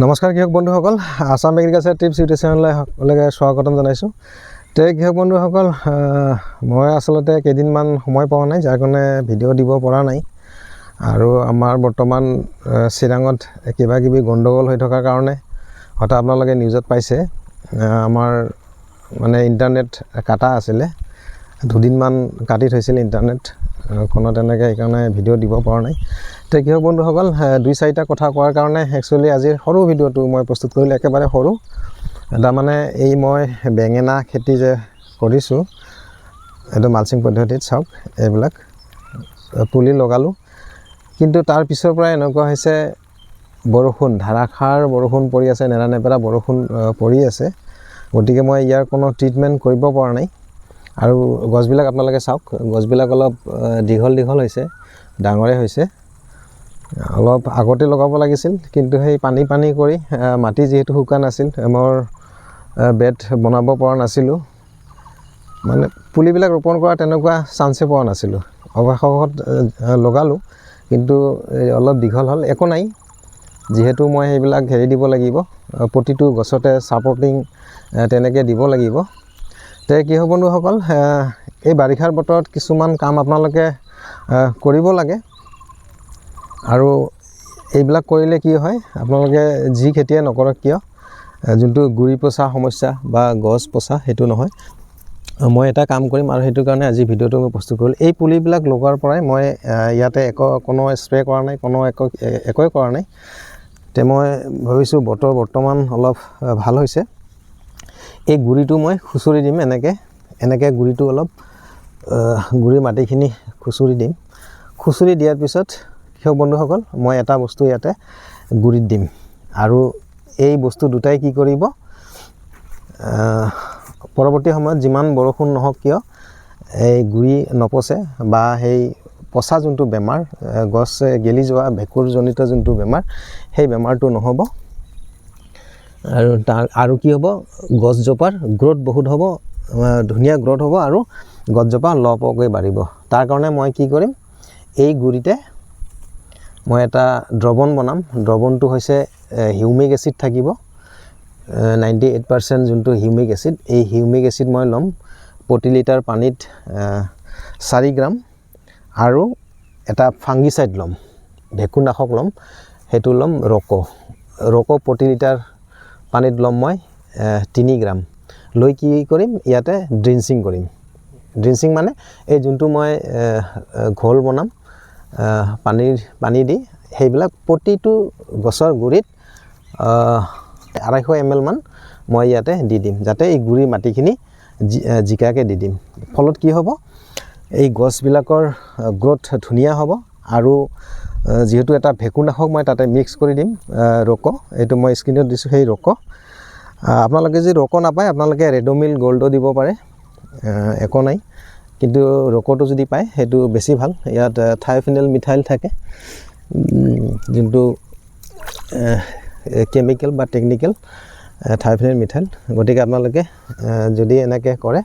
নমস্কাৰ কৃষক বন্ধুসকল, আসাম এগ্ৰিকালচাৰ টিপছ ইউটিউব চেনেললৈ স্বাগতম জনাইছোঁ। কৃষক বন্ধুসকল, মই আচলতে কেইদিনমান সময় পোৱা নাই, যাৰ কাৰণে ভিডিঅ' দিব পৰা নাই। আৰু আমাৰ বৰ্তমান চিৰাঙত কিবা কিবি গণ্ডগোল হৈ থকাৰ কাৰণে হয়তো আপোনালোকে নিউজত পাইছে, আমাৰ মানে ইণ্টাৰনেট কাটা আছিলে, দুদিনমান কাটি থৈছিল ইণ্টাৰনেট কোনো তেনেকৈ, সেইকাৰণে ভিডিঅ' দিব পৰা নাই। কৃষক বন্ধুসকল, 2-4টা কথা কোৱাৰ কাৰণে একচুৱেলি আজিৰ সৰু ভিডিঅ'টো মই প্ৰস্তুত কৰিলোঁ, একেবাৰে সৰু। তাৰমানে এই মই বেঙেনা খেতি যে কৰিছোঁ, এইটো মালচিং পদ্ধতিত চাওক, এইবিলাক পুলি লগালোঁ, কিন্তু তাৰ পিছৰ পৰা এনেকুৱা হৈছে, বৰষুণ ধাৰাসাৰ বৰষুণ পৰি আছে, নেৰানেপেৰা বৰষুণ পৰি আছে, গতিকে মই ইয়াৰ কোনো ট্ৰিটমেণ্ট কৰিব পৰা নাই। আৰু গছবিলাক আপোনালোকে চাওক, গছবিলাক অলপ দীঘল হৈছে, ডাঙৰে হৈছে। অলপ আগতে লগাব লাগিছিল, কিন্তু সেই পানী কৰি মাটি যিহেতু শুকান আছিল, মই বেড বনাব পৰা নাছিলোঁ, মানে পুলিবিলাক ৰোপণ কৰা তেনেকুৱা চান্সে পোৱা নাছিলোঁ। অৱশেষত লগালোঁ, কিন্তু অলপ দীঘল হ'ল, একো নাই। যিহেতু মই সেইবিলাক দিব লাগিব, প্ৰতিটো গছতে ছাপৰ্টিং তেনেকৈ দিব লাগিব। কৃষক বন্ধুসকল, এই বাৰিষাৰ বতৰত কিছুমান কাম আপোনালোকে কৰিব লাগে। আৰু এইবিলাক কৰিলে কি হয়, আপোনালোকে যি খেতিয়ে নকৰক কিয়, যোনটো গুৰি পচা সমস্যা বা গছ পচা, সেইটো নহয়। মই এটা কাম কৰিম, আৰু সেইটো কাৰণে আজি ভিডিঅ'টো মই প্ৰস্তুত কৰিলোঁ। এই পুলিবিলাক লগোৱাৰ পৰাই মই ইয়াতে কোনো স্প্ৰে কৰা নাই, একোৱে কৰা নাই। মই ভাবিছোঁ বতৰ বৰ্তমান অলপ ভাল হৈছে, এই গুৰিটো মই খুচৰি দিম, এনেকৈ গুৰিটো অলপ গুৰি মাটিখিনি খুচৰি দিম। খুচৰি দিয়াৰ পিছত কৃষক বন্ধুসকল, মই এটা বস্তু ইয়াতে গুৰিত দিম, আৰু এই বস্তু দুটাই কি কৰিব, পৰৱৰ্তী সময়ত যিমান বৰষুণ নহওক কিয়, এই গুৰি নপচে, বা সেই পচা যোনটো বেমাৰ, গছ গেলি যোৱা ভেঁকুৰজনিত যোনটো বেমাৰ, সেই বেমাৰটো নহ'ব। আৰু কি হ'ব, গছজোপাৰ গ্ৰ'থ বহুত হ'ব, ধুনীয়া গ্ৰ'থ হ'ব, আৰু গছজোপা লহপহকৈ বাঢ়িব। তাৰ কাৰণে মই কি কৰিম, এই গুৰিতে মই এটা দ্ৰৱণ বনাম। দ্ৰৱণটো হৈছে হিউমিক এচিড থাকিব, 98% যোনটো হিউমিক এচিড, এই হিউমিক এচিড মই ল'ম প্ৰতি লিটাৰ পানীত 4 গ্ৰাম, আৰু এটা ফাংগিচাইড ল'ম, ভেঁকুৰনাশক ল'ম, সেইটো ল'ম ৰক' প্ৰতি লিটাৰ পানীত ল'ম মই 3 গ্ৰাম। লৈ কি কৰিম, ইয়াতে ড্ৰিঞ্চিং কৰিম। ড্ৰিঞ্চিং মানে এই যোনটো মই ঘোল বনাম পানী দি, সেইবিলাক প্ৰতিটো গছৰ গুৰিত 250 ml মান মই ইয়াতে দি দিম, যাতে এই গুৰি মাটিখিনি জিকাকৈ দি দিম। ফলত কি হ'ব, এই গছবিলাকৰ গ্ৰ'থ ধুনীয়া হ'ব। আৰু যিহেতু এটা ভেঁকুৰনাশক মই তাতে মিক্স কৰি দিম, ৰক', এইটো মই স্ক্ৰীণত দিছোঁ, সেই ৰক'। আপোনালোকে যদি ৰক' নাপায়, আপোনালোকে ৰেডমিল গল্ডো দিব পাৰে, একো নাই। কিন্তু ৰক'টো যদি পায়, সেইটো বেছি ভাল। ইয়াত থাইফেনেল মিথাইল থাকে, যোনটো কেমিকেল বা টেকনিকেল থাইফেনেল মিথাইল। গতিকে আপোনালোকে যদি এনেকৈ কৰে,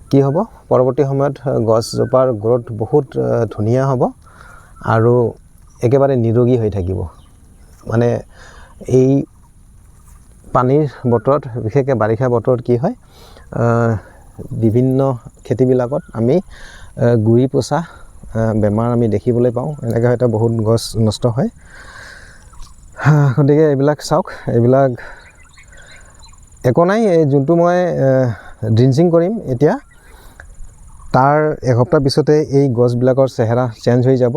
কি হ'ব, পৰৱৰ্তী সময়ত গছজোপাৰ গ্ৰ'থ বহুত ধুনীয়া হ'ব, আৰু একেবাৰে নিৰোগী হৈ থাকিব। মানে এই পানীৰ বতৰত, বিশেষকৈ বাৰিষা বতৰত কি হয়, বিভিন্ন খেতিবিলাকত আমি গুৰি পচা বেমাৰ আমি দেখিবলৈ পাওঁ, এনেকৈ হয়তো বহুত গছ নষ্ট হয়। গতিকে এইবিলাক চাওক, এইবিলাক একো নাই। এই যোনটো মই ড্ৰিঞ্চিং কৰিম এতিয়া, তাৰ এসপ্তাহ পিছতে এই গছবিলাকৰ চেহেৰা চেঞ্জ হৈ যাব।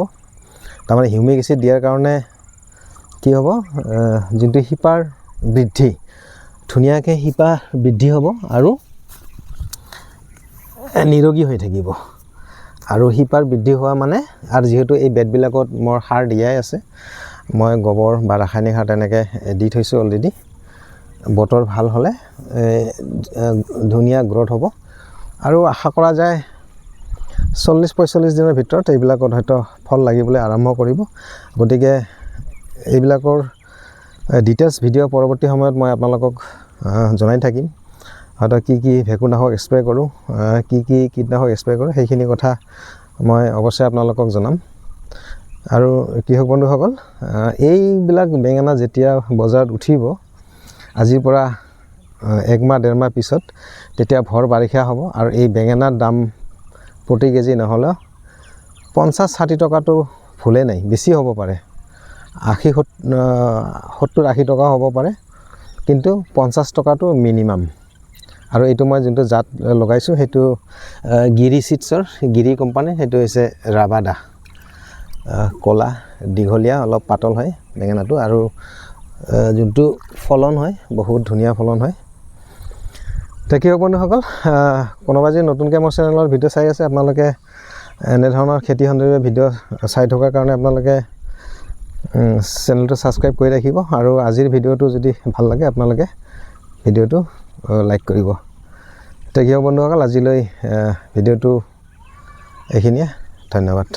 তাৰমানে হিউমিক এচিড দিয়াৰ কাৰণে কি হ'ব, যোনটো শিপাৰ বৃদ্ধি, ধুনীয়াকৈ শিপা বৃদ্ধি হ'ব, আৰু নিৰোগী হৈ থাকিব। আৰু শিপাৰ বৃদ্ধি হোৱা মানে, আৰু যিহেতু এই বেডবিলাকত মোৰ সাৰ দিয়াই আছে, মই গোবৰ বা ৰাসায়নিক সাৰ তেনেকৈ দি থৈছোঁ অলৰেডি। বতৰ ভাল হ'লে ধুনীয়া গ্ৰ'থ হ'ব, আৰু আশা কৰা যায় 40-45 দিনৰ ভিতৰত এইবিলাকত হয়তো ফল লাগিবলৈ আৰম্ভ কৰিব। গতিকে এইবিলাকৰ ডিটেইলছ ভিডিঅ' পৰৱৰ্তী সময়ত মই আপোনালোকক জনাই থাকিম। হয়তো কি ভেঁকুৰনাশক স্প্ৰে কৰোঁ, কি কীটনাশক স্প্ৰে কৰোঁ, সেইখিনি কথা মই অৱশ্যে আপোনালোকক জনাম। আৰু কৃষক বন্ধুসকল এইবিলাক বেঙেনা যেতিয়া বজাৰত উঠিব আজিৰ পৰা 1 মাহ 1.5 মাহ পিছত তেতিয়া ভৰ বাৰিষা হ'ব আৰু এই বেঙেনাৰ দাম প্ৰতি কেজি নহ'লেও 50-60 টকাটো ভুলে নাই, বেছি হ'ব পাৰে 70-80 টকা হ'ব পাৰে, কিন্তু 50 টকাটো মিনিমাম। আৰু এইটো মই যোনটো জাত লগাইছোঁ সেইটো গিৰি চিটছৰ গিৰি কোম্পানী, সেইটো হৈছে ৰাবাদা, কলা দীঘলীয়া অলপ পাতল হয় বেঙেনাটো আৰু যোনটো ফলন হয় বহুত ধুনীয়া ফলন হয়। কৃষক বন্ধুসকল কোনোবা যদি নতুনকৈ মোৰ চেনেলৰ ভিডিঅ' চাই আছে আপোনালোকে এনেধৰণৰ খেতি সন্দৰ্ভীয় ভিডিঅ' চাই থকাৰ কাৰণে আপোনালোকে চেনেলটো ছাবস্ক্ৰাইব কৰি ৰাখিব আৰু আজিৰ ভিডিঅ'টো যদি ভাল লাগে আপোনালোকে ভিডিঅ'টো লাইক কৰিব। কৃষক বন্ধুসকল আজিলৈ ভিডিঅ'টো এইখিনিয়ে, ধন্যবাদ।